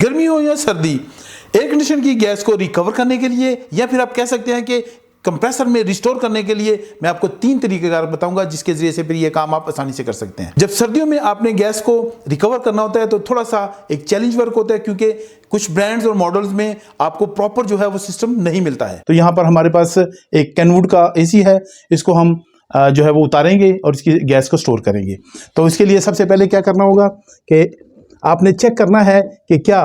गर्मी हो या सर्दी, एयर कंडीशन की गैस को रिकवर करने के लिए या फिर आप कह सकते हैं कि कंप्रेसर में रिस्टोर करने के लिए मैं आपको 3 तरीकेकार बताऊंगा जिसके जरिए से फिर ये काम आप आसानी से कर सकते हैं। जब सर्दियों में आपने गैस को रिकवर करना होता है तो थोड़ा सा एक चैलेंज वर्क होता है, क्योंकि कुछ ब्रांड्स और मॉडल्स में आपको प्रॉपर जो है वो सिस्टम नहीं मिलता है। तो यहाँ पर हमारे पास एक कैनवुड का एसी है, इसको हम जो है वो उतारेंगे और इसकी गैस को स्टोर करेंगे। तो इसके लिए सबसे पहले क्या करना होगा कि आपने चेक करना है कि क्या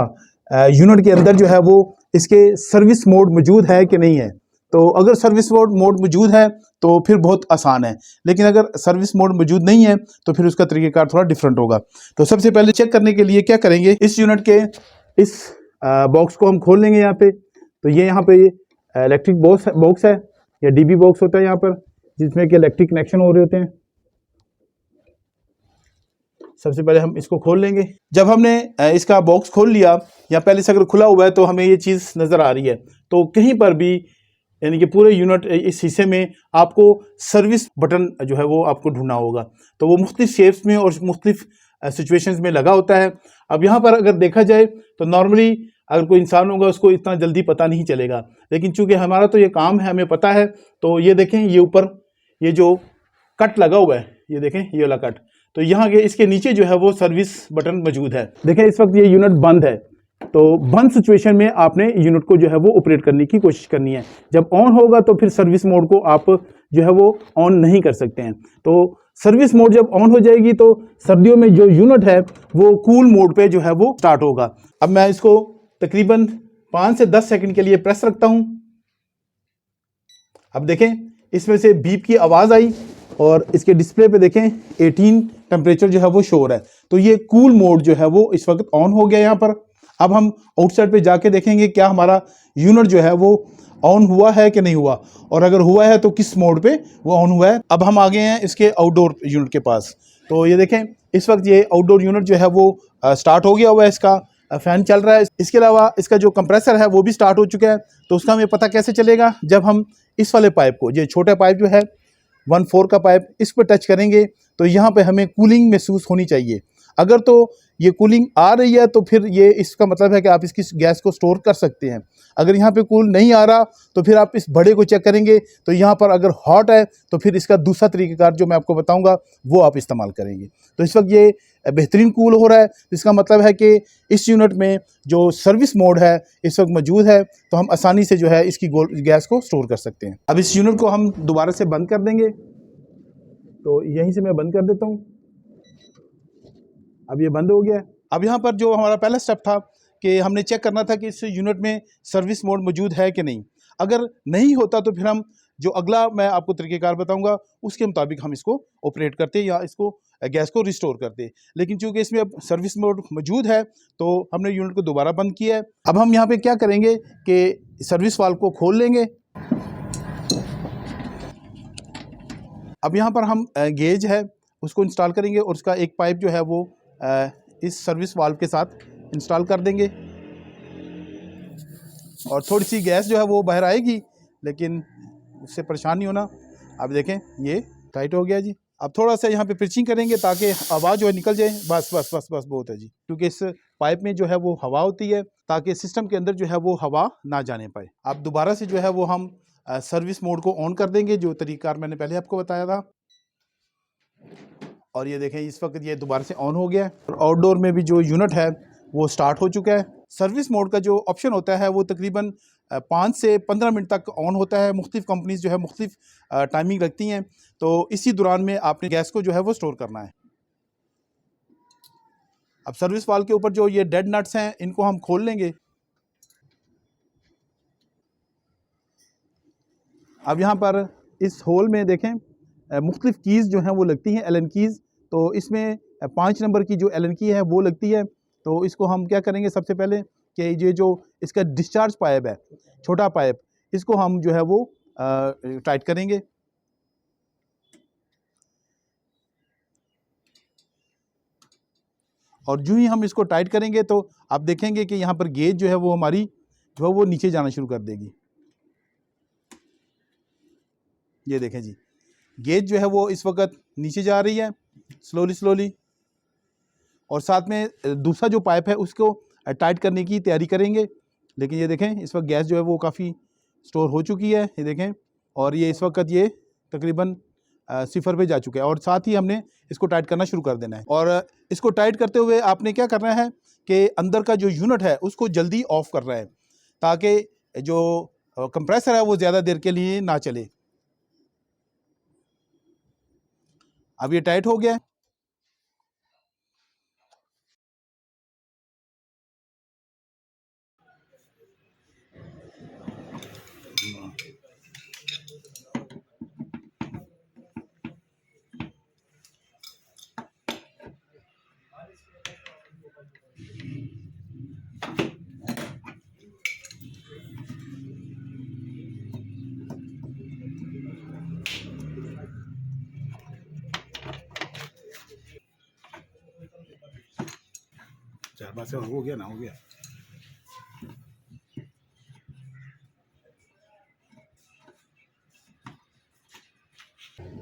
यूनिट के अंदर जो है वो इसके सर्विस मोड मौजूद है कि नहीं है। तो अगर सर्विस मोड मौजूद है तो फिर बहुत आसान है, लेकिन अगर सर्विस मोड मौजूद नहीं है तो फिर उसका तरीक़ेकार थोड़ा डिफरेंट होगा। तो सबसे पहले चेक करने के लिए क्या करेंगे, इस यूनिट के इस बॉक्स को हम खोल लेंगे यहाँ पे। तो ये यहाँ पे इलेक्ट्रिक बॉक्स है या डीबी बॉक्स होता है यहाँ पर, जिसमें कि इलेक्ट्रिक कनेक्शन हो रहे होते हैं। सबसे पहले हम इसको खोल लेंगे। जब हमने इसका बॉक्स खोल लिया या पहले से अगर खुला हुआ है तो हमें ये चीज़ नज़र आ रही है, तो कहीं पर भी यानी कि पूरे यूनिट इस हिस्से में आपको सर्विस बटन जो है वो आपको ढूंढना होगा। तो वो मुख्तलिफ शेप्स में और मुख्तलिफ सिचुएशंस में लगा होता है। अब यहाँ पर अगर देखा जाए तो नॉर्मली अगर कोई इंसान होगा उसको इतना जल्दी पता नहीं चलेगा, लेकिन चूंकि हमारा तो ये काम है, हमें पता है। तो ये देखें, ये ऊपर ये जो कट लगा हुआ है, ये देखें ये वाला कट, तो यहाँ के इसके नीचे जो है वो सर्विस बटन मौजूद है। देखें इस वक्त ये यूनिट बंद है, तो बंद सिचुएशन में आपने यूनिट को जो है वो ऑपरेट करने की कोशिश करनी है। जब ऑन होगा तो फिर सर्विस मोड को आप जो है वो ऑन नहीं कर सकते हैं। तो सर्विस मोड जब ऑन हो जाएगी तो सर्दियों में जो यूनिट है वो कूल मोड पे जो है वो स्टार्ट होगा। अब मैं इसको तकरीबन 5 से 10 सेकंड के लिए प्रेस रखता हूं। अब देखें इसमें से बीप की आवाज़ आई और इसके डिस्प्ले पे देखें 18 टेम्परेचर जो है वो शो हो रहा है। तो ये कूल मोड जो है वो इस वक्त ऑन हो गया यहाँ पर। अब हम आउटसाइड पे जाके देखेंगे क्या हमारा यूनिट जो है वो ऑन हुआ है कि नहीं हुआ, और अगर हुआ है तो किस मोड पे वो ऑन हुआ है। अब हम आ गए हैं इसके आउटडोर यूनिट के पास। तो ये देखें इस वक्त ये आउटडोर यूनिट जो है वो स्टार्ट हो गया हुआ है, इसका फ़ैन चल रहा है। इसके अलावा इसका जो कंप्रेसर है वो भी स्टार्ट हो चुका है। तो उसका हमें पता कैसे चलेगा, जब हम इस वाले पाइप को, ये छोटा पाइप जो है 1/4 का पाइप, इस पर टच करेंगे तो यहाँ पे हमें कूलिंग महसूस होनी चाहिए। अगर तो ये कूलिंग आ रही है तो फिर ये इसका मतलब है कि आप इसकी गैस को स्टोर कर सकते हैं। अगर यहाँ पे कूल नहीं आ रहा तो फिर आप इस बड़े को चेक करेंगे, तो यहाँ पर अगर हॉट है तो फिर इसका दूसरा तरीक़ेकार जो मैं आपको बताऊंगा वो आप इस्तेमाल करेंगे। तो इस वक्त ये बेहतरीन कूल हो रहा है, इसका मतलब है कि इस यूनिट में जो सर्विस मोड है इस वक्त मौजूद है, तो हम आसानी से जो है इसकी गैस को स्टोर कर सकते हैं। अब इस यूनिट को हम दोबारा से बंद कर देंगे। तो यहीं से मैं बंद कर देता हूँ। अब ये बंद हो गया है। अब यहाँ पर जो हमारा पहला स्टेप था कि हमने चेक करना था कि इस यूनिट में सर्विस मोड मौजूद है कि नहीं। अगर नहीं होता तो फिर हम जो अगला मैं आपको तरीक़ेकार बताऊंगा उसके मुताबिक हम इसको ऑपरेट करते या इसको गैस को रिस्टोर करते। लेकिन चूंकि इसमें अब सर्विस मोड मौजूद है तो हमने यूनिट को दोबारा बंद किया है। अब हम यहाँ पे क्या करेंगे कि सर्विस वाल्व को खोल लेंगे। अब यहाँ पर हम गेज है उसको इंस्टॉल करेंगे और उसका एक पाइप जो है वो इस सर्विस वाल्व के साथ इंस्टॉल कर देंगे, और थोड़ी सी गैस जो है वो बाहर आएगी, लेकिन उससे परेशान नहीं होना। अब देखें ये टाइट हो गया जी। अब थोड़ा सा यहाँ पे पिचिंग करेंगे ताकि आवाज़ जो है निकल जाए। बस बस बस बस बहुत है जी, क्योंकि इस पाइप में जो है वो हवा होती है ताकि सिस्टम के अंदर जो है वो हवा ना जाने पाए। अब दोबारा से जो है वो हम सर्विस मोड को ऑन कर देंगे, जो तरीक़ेकार मैंने पहले आपको बताया था। और ये देखें इस वक्त ये दोबारा से ऑन हो गया है और आउटडोर में भी जो यूनिट है वो स्टार्ट हो चुका है। सर्विस मोड का जो ऑप्शन होता है वो तकरीबन 5 से 15 मिनट तक ऑन होता है। मुख्तलिफ कंपनीज जो है मुख्तलिफ टाइमिंग रखती हैं, तो इसी दौरान में आपने गैस को जो है वो स्टोर करना है। अब सर्विस वाल्व के ऊपर जो ये डेड नट्स हैं इनको हम खोल लेंगे। अब यहाँ पर इस होल में देखें मुख्तलिफ कीज़ जो हैं वो लगती हैं, एलन कीज़। तो इसमें 5 नंबर की जो एलन की है वो लगती है। तो इसको हम क्या करेंगे, सबसे पहले कि ये जो इसका डिस्चार्ज पाइप है, छोटा पाइप, इसको हम जो है वो टाइट करेंगे। और जो ही हम इसको टाइट करेंगे तो आप देखेंगे कि यहाँ पर गेज जो है वो हमारी जो है वो नीचे जाना शुरू कर देगी। ये देखें जी, गेज जो है वो इस वक्त नीचे जा रही है स्लोली स्लोली, और साथ में दूसरा जो पाइप है उसको टाइट करने की तैयारी करेंगे। लेकिन ये देखें इस वक्त गैस जो है वो काफ़ी स्टोर हो चुकी है, ये देखें, और ये इस वक्त ये तकरीबन 0 पे जा चुका है, और साथ ही हमने इसको टाइट करना शुरू कर देना है। और इसको टाइट करते हुए आपने क्या करना है कि अंदर का जो यूनिट है उसको जल्दी ऑफ करना है, ताकि जो कंप्रेसर है वो ज़्यादा देर के लिए ना चले। अब ये टाइट हो गया है। चार बार से हो गया ना, हो गया।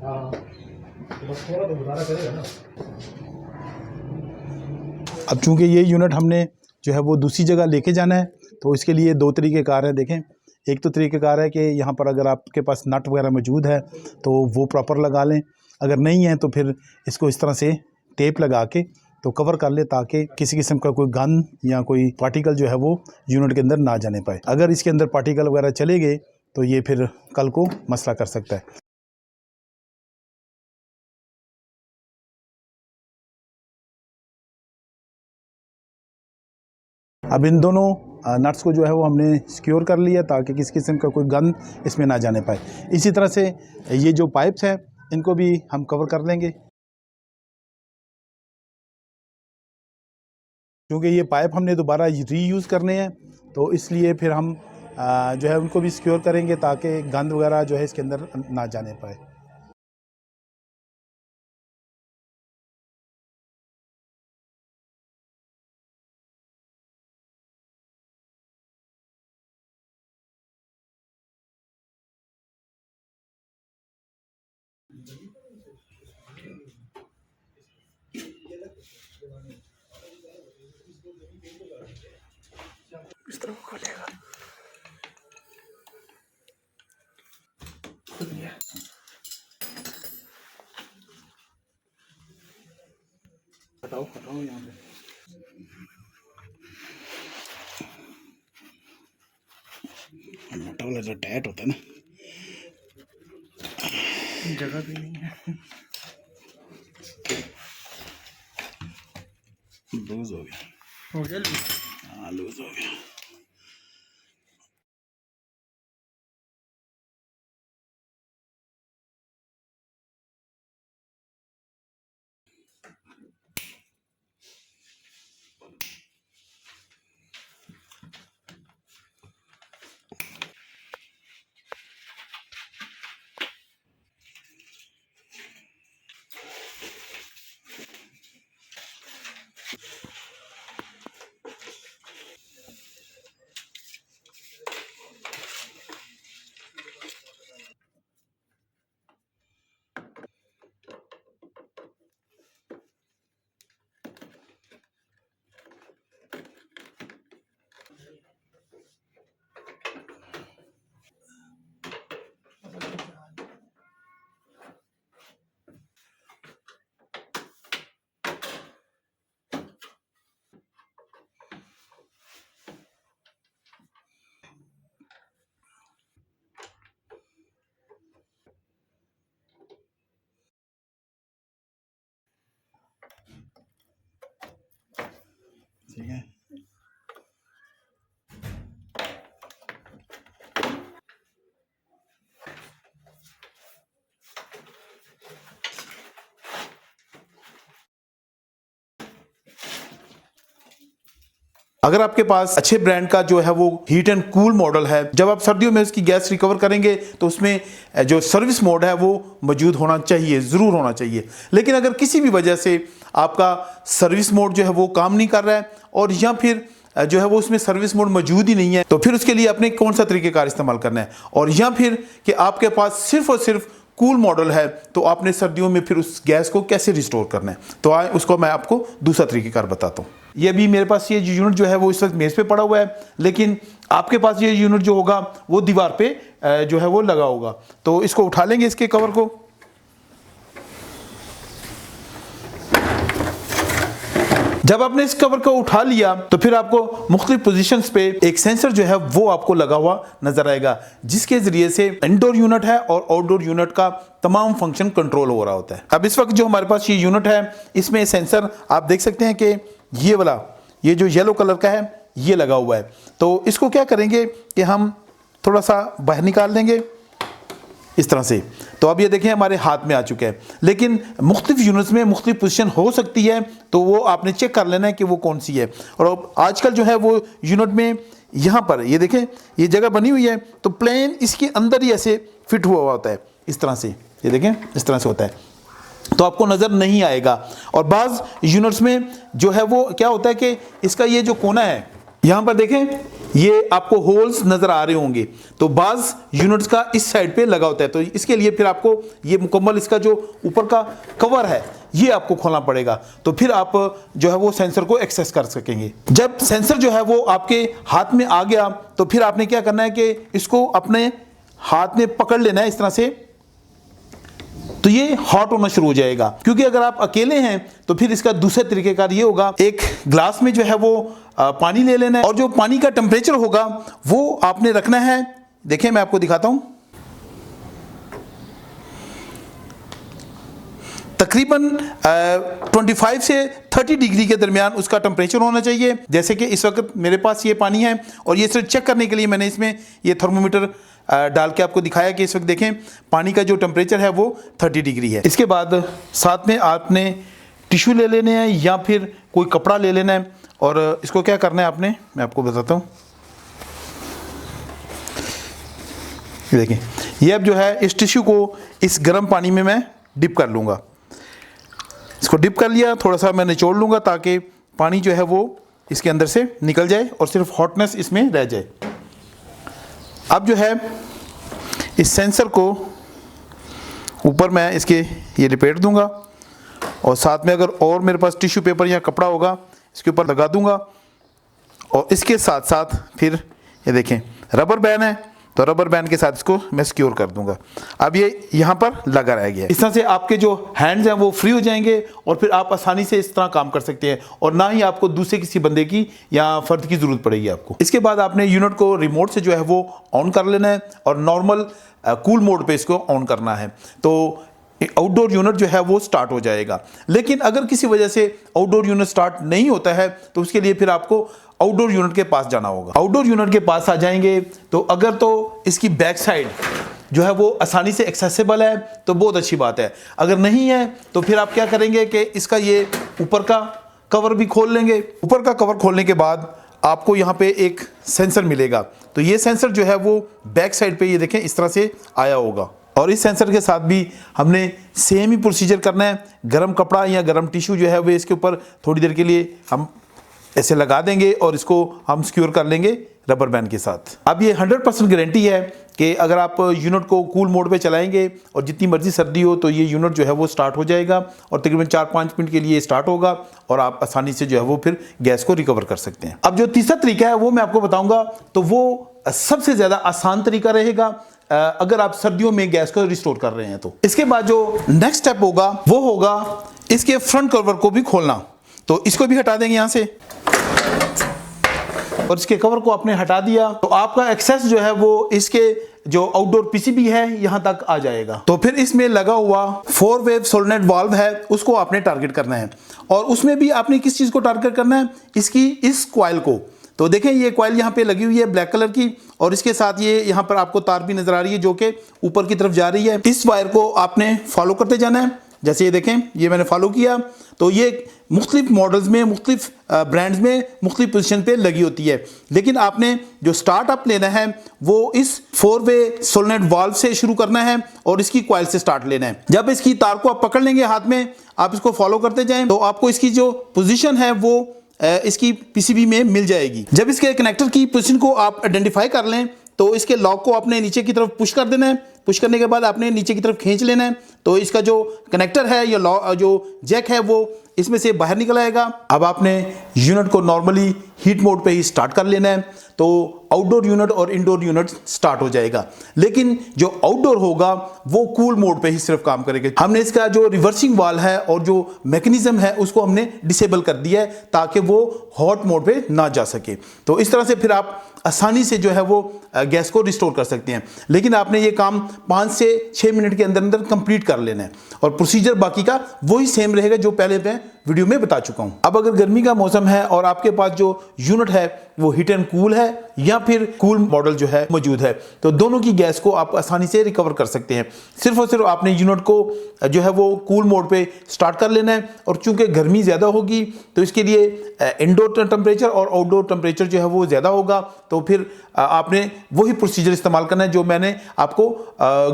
हाँ, तो बस थोड़ा तो गुजारा करेगा ना। अब चूंकि ये यूनिट हमने जो है वो दूसरी जगह लेके जाना है, तो इसके लिए दो तरीक़ेकार हैं। देखें, एक तो तरीक़ेकार है कि यहाँ पर अगर आपके पास नट वगैरह मौजूद है तो वो प्रॉपर लगा लें, अगर नहीं है तो फिर इसको इस तरह से टेप लगा के तो कवर कर ले, ताकि किसी किस्म का कोई गन या कोई पार्टिकल जो है वो यूनिट के अंदर ना जाने पाए। अगर इसके अंदर पार्टिकल वगैरह चले गए तो ये फिर कल को मसला कर सकता है। अब इन दोनों नट्स को जो है वो हमने सिक्योर कर लिया, ताकि किसी किस्म का कोई गन इसमें ना जाने पाए। इसी तरह से ये जो पाइप्स हैं इनको भी हम कवर कर लेंगे, क्योंकि ये पाइप हमने दोबारा रीयूज़ करने हैं, तो इसलिए फिर हम जो है उनको भी सिक्योर करेंगे, ताकि गंद वगैरह जो है इसके अंदर ना जाने पाए। इस तरह खोलेगा। हटाओ हटाओ यहाँ पे। मोटा वाला जो टाइट होता है ना, जगह भी नहीं है। लूज हो गया, हो गया लूज। हाँ, लूज हो गया। ठीक है। अगर आपके पास अच्छे ब्रांड का जो है वो हीट एंड कूल मॉडल है, जब आप सर्दियों में उसकी गैस रिकवर करेंगे तो उसमें जो सर्विस मोड है वो मौजूद होना चाहिए, ज़रूर होना चाहिए। लेकिन अगर किसी भी वजह से आपका सर्विस मोड जो है वो काम नहीं कर रहा है, और या फिर जो है वो उसमें सर्विस मोड मौजूद ही नहीं है, तो फिर उसके लिए आपने कौन सा तरीक़ेकार इस्तेमाल करना है। और या फिर कि आपके पास सिर्फ और सिर्फ कूल मॉडल है, तो आपने सर्दियों में फिर उस गैस को कैसे रिस्टोर करना है। तो आए उसको मैं आपको दूसरा तरीक़ेकार बताता हूँ। ये अभी मेरे पास ये यूनिट जो है वो इस वक्त मेज पे पड़ा हुआ है, लेकिन आपके पास ये यूनिट जो होगा वो दीवार पे जो है वो लगा होगा। तो इसको उठा लेंगे, इसके कवर को। जब आपने इस कवर को उठा लिया तो फिर आपको मुख्तलिफ पोजीशंस पे एक सेंसर जो है वो आपको लगा हुआ नजर आएगा, जिसके जरिए से इंडोर यूनिट है और आउटडोर यूनिट का तमाम फंक्शन कंट्रोल हो रहा होता है। अब इस वक्त जो हमारे पास ये यूनिट है, इसमें सेंसर आप देख सकते हैं कि ये वाला, ये जो येलो कलर का है ये लगा हुआ है। तो इसको क्या करेंगे कि हम थोड़ा सा बाहर निकाल देंगे इस तरह से। तो अब ये देखें हमारे हाथ में आ चुका है, लेकिन मुख्तलिफ यूनिट्स में मुख्तलिफ पोजीशन हो सकती है, तो वो आपने चेक कर लेना है कि वो कौन सी है। और आजकल जो है वो यूनिट में यहाँ पर ये देखें ये जगह बनी हुई है, तो प्लेन इसके अंदर ही ऐसे फिट हुआ होता है इस तरह से, ये देखें इस तरह से होता है, तो आपको नज़र नहीं आएगा। और बाज़ यूनिट्स में जो है वो क्या होता है कि इसका ये जो कोना है यहाँ पर देखें, ये आपको होल्स नज़र आ रहे होंगे, तो बाज़ यूनिट्स का इस साइड पे लगा होता है। तो इसके लिए फिर आपको ये मुकम्मल इसका जो ऊपर का कवर है ये आपको खोलना पड़ेगा, तो फिर आप जो है वो सेंसर को एक्सेस कर सकेंगे। जब सेंसर जो है वो आपके हाथ में आ गया तो फिर आपने क्या करना है कि इसको अपने हाथ में पकड़ लेना है इस तरह से, तो ये हॉट होना शुरू हो जाएगा। क्योंकि अगर आप अकेले हैं तो फिर इसका दूसरा तरीकेकार ये होगा, एक ग्लास में जो है वो पानी ले लेना है और जो पानी का टेम्परेचर होगा वो आपने रखना है, देखें मैं आपको दिखाता हूं, तकरीबन 25 से 30 डिग्री के दरमियान उसका टेम्परेचर होना चाहिए। जैसे कि इस वक्त मेरे पास ये पानी है और ये सिर्फ चेक करने के लिए मैंने इसमें ये थर्मोमीटर डाल के आपको दिखाया कि इस वक्त देखें पानी का जो टेम्परेचर है वो 30 डिग्री है। इसके बाद साथ में आपने टिश्यू ले लेने हैं या फिर कोई कपड़ा ले लेना है और इसको क्या करना है आपने, मैं आपको बताता हूँ। देखें ये अब जो है इस टिश्यू को इस गर्म पानी में मैं डिप कर लूँगा। इसको डिप कर लिया, थोड़ा सा मैं निचोड़ लूँगा ताकि पानी जो है वो इसके अंदर से निकल जाए और सिर्फ हॉटनेस इसमें रह जाए। अब जो है इस सेंसर को ऊपर मैं इसके ये लपेट दूंगा और साथ में अगर और मेरे पास टिश्यू पेपर या कपड़ा होगा इसके ऊपर लगा दूंगा और इसके साथ साथ फिर ये देखें रबर बैंड है, तो रबर बैंड के साथ इसको मैं सिक्योर कर दूंगा। अब ये यहाँ पर लगा रह गया। इस तरह से आपके जो हैंड्स हैं वो फ्री हो जाएंगे और फिर आप आसानी से इस तरह काम कर सकते हैं और ना ही आपको दूसरे किसी बंदे की या फर्द की ज़रूरत पड़ेगी आपको। इसके बाद आपने यूनिट को रिमोट से जो है वो ऑन कर लेना है और नॉर्मल कूल मोड पे इसको ऑन करना है, तो आउटडोर यूनिट जो है वो स्टार्ट हो जाएगा। लेकिन अगर किसी वजह से आउटडोर यूनिट स्टार्ट नहीं होता है तो उसके लिए फिर आपको आउटडोर यूनिट के पास जाना होगा। आउटडोर यूनिट के पास आ जाएंगे तो अगर तो इसकी बैक साइड जो है वो आसानी से एक्सेसिबल है तो बहुत अच्छी बात है, अगर नहीं है तो फिर आप क्या करेंगे कि इसका ये ऊपर का कवर भी खोल लेंगे। ऊपर का कवर खोलने के बाद आपको यहाँ पे एक सेंसर मिलेगा, तो ये सेंसर जो है वो बैक साइड पे ये देखें इस तरह से आया होगा और इस सेंसर के साथ भी हमने सेम ही प्रोसीजर करना है। गर्म कपड़ा या गर्म टिश्यू जो है वो इसके ऊपर थोड़ी देर के लिए हम ऐसे लगा देंगे और इसको हम सिक्योर कर लेंगे रबर बैंड के साथ। अब ये 100% गारंटी है कि अगर आप यूनिट को कूल मोड पे चलाएंगे और जितनी मर्जी सर्दी हो तो ये यूनिट जो है वो स्टार्ट हो जाएगा और तकरीबन 4-5 मिनट के लिए स्टार्ट होगा और आप आसानी से जो है वो फिर गैस को रिकवर कर सकते हैं। अब जो तीसरा तरीका है वो मैं आपको बताऊंगा, तो वो सबसे ज़्यादा आसान तरीका रहेगा अगर आप सर्दियों में गैस को रिस्टोर कर रहे हैं तो। इसके बाद जो नेक्स्ट स्टेप होगा वो होगा इसके फ्रंट कवर को भी खोलना, तो इसको भी हटा देंगे यहाँ से और इसके कवर को आपने हटा दिया तो आपका एक्सेस जो है वो इसके जो आउटडोर पीसीबी है यहां तक आ जाएगा। तो फिर इसमें लगा हुआ 4 वेव सोलेनोइड वाल्व है उसको आपने टारगेट करना है और उसमें भी आपने किस चीज को टारगेट करना है, इसकी इस कॉइल को। तो देखें ये कॉइल यहाँ पे लगी हुई है ब्लैक कलर की और इसके साथ ये यहाँ पर आपको तार भी नजर आ रही है जो कि ऊपर की तरफ जा रही है। इस वायर को आपने फॉलो करते जाना है, जैसे ये देखें ये मैंने फॉलो किया तो ये मुख्तलिफ मॉडल्स में मुख्तलिफ ब्रांड्स में मुख्तलिफ पोजीशन पे लगी होती है, लेकिन आपने जो स्टार्टअप लेना है वो इस 4 वे सोलेनोइड वाल्व से शुरू करना है और इसकी कॉइल से स्टार्ट लेना है। जब इसकी तार को आप पकड़ लेंगे हाथ में, आप इसको फॉलो करते जाएं तो आपको इसकी जो पोजीशन है वो इसकी पीसीबी में मिल जाएगी। जब इसके कनेक्टर की पोजीशन को आप आइडेंटिफाई कर लें तो इसके लॉक को आपने नीचे की तरफ पुश कर देना है। पुश करने के बाद आपने नीचे की तरफ खींच लेना है, तो इसका जो कनेक्टर है या जो जैक है वो इसमें से बाहर निकल आएगा। अब आपने यूनिट को नॉर्मली हीट मोड पे ही स्टार्ट कर लेना है, तो आउटडोर यूनिट और इंडोर यूनिट स्टार्ट हो जाएगा। लेकिन जो आउटडोर होगा वो कूल मोड पे ही सिर्फ काम करेगा। हमने इसका जो रिवर्सिंग वाल है और जो मैकेनिज्म है उसको हमने डिसेबल कर दिया है ताकि वो हॉट मोड पे ना जा सके। तो इस तरह से फिर आप आसानी से जो है वो गैस को रिस्टोर कर सकते हैं। लेकिन आपने ये काम 5 से 6 मिनट के अंदर अंदर कंप्लीट कर लेना है और प्रोसीजर बाकी का वही सेम रहेगा जो पहले मैं वीडियो में बता चुका हूं। अब अगर गर्मी का मौसम है और आपके पास जो यूनिट है वो हीट एंड कूल है या फिर कूल मॉडल जो है मौजूद है, तो दोनों की गैस को आप आसानी से रिकवर कर सकते हैं। सिर्फ और सिर्फ आपने यूनिट को जो है वो कूल मोड पे स्टार्ट कर लेना है, और चूंकि गर्मी ज़्यादा होगी तो इसके लिए इंडोर टेम्परेचर और आउटडोर टेम्परेचर जो है वो ज़्यादा होगा, तो फिर आपने वही प्रोसीजर इस्तेमाल करना है जो मैंने आपको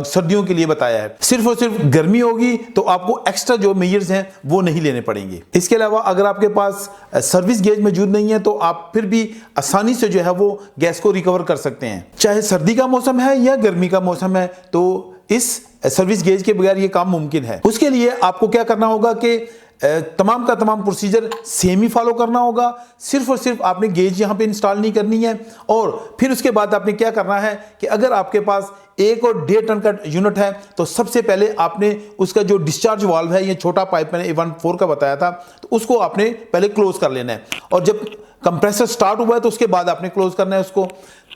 सर्दियों के लिए बताया है। सिर्फ और सिर्फ गर्मी होगी तो आपको एक्स्ट्रा जो मेजर्स हैं वो नहीं लेने पड़ेंगे। इसके अलावा अगर आपके पास सर्विस गेज मौजूद नहीं है तो आप फिर भी आसानी से जो है वो गैस को रिकवर कर सकते हैं। चाहे सर्दी का मौसम है या गर्मी का मौसम है, तो इस सर्विस गेज के बगैर ये काम मुमकिन है। उसके लिए आपको क्या करना होगा कि तमाम का तमाम प्रोसीजर सेम ही फॉलो करना होगा। सिर्फ और सिर्फ आपने गेज यहाँ पे इंस्टॉल नहीं करनी है, और फिर उसके बाद आपने क्या करना है कि अगर आपके पास 1 और 1.5 टन का यूनिट है तो सबसे पहले आपने उसका जो डिस्चार्ज वाल्व है, ये छोटा पाइप मैंने A14 का बताया था, तो उसको आपने पहले क्लोज कर लेना है। और जब कंप्रेसर स्टार्ट हुआ है तो उसके बाद आपने क्लोज करना है। उसको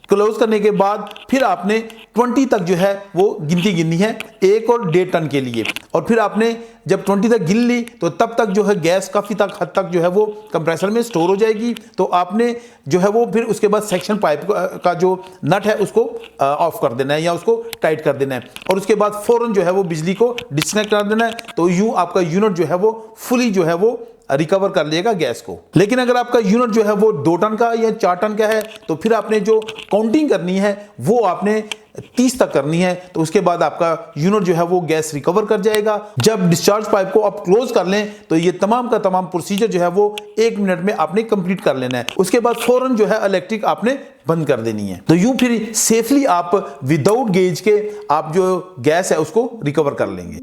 क्लोज करने के बाद फिर आपने 20 तक जो है वो गिनती गिननी है 1 और 1.5 टन के लिए, और फिर आपने जब 20 तक गिन ली तो तब तक जो है गैस काफ़ी हद तक जो है वो कंप्रेसर में स्टोर हो जाएगी। तो आपने जो है वो फिर उसके बाद सेक्शन पाइप का जो नट है उसको ऑफ कर देना है या उसको टाइट कर देना है, और उसके बाद फौरन जो है वो बिजली को डिस्कनेक्ट कर देना है। तो यूँ आपका यूनिट जो है वो फुली जो है वो रिकवर कर लेगा गैस को। लेकिन अगर आपका यूनिट जो है वो 2 टन का या 4 टन का है तो फिर आपने जो काउंटिंग करनी है वो आपने 30 तक करनी है, तो उसके बाद आपका यूनिट जो है वो गैस रिकवर कर जाएगा। जब डिस्चार्ज पाइप को आप क्लोज कर लें तो ये तमाम का तमाम प्रोसीजर जो है वो 1 मिनट में आपने कंप्लीट कर लेना है। उसके बाद फौरन जो है इलेक्ट्रिक आपने बंद कर देनी है। तो यूं फिर सेफली आप विदाउट गेज के आप जो गैस है उसको रिकवर कर लेंगे।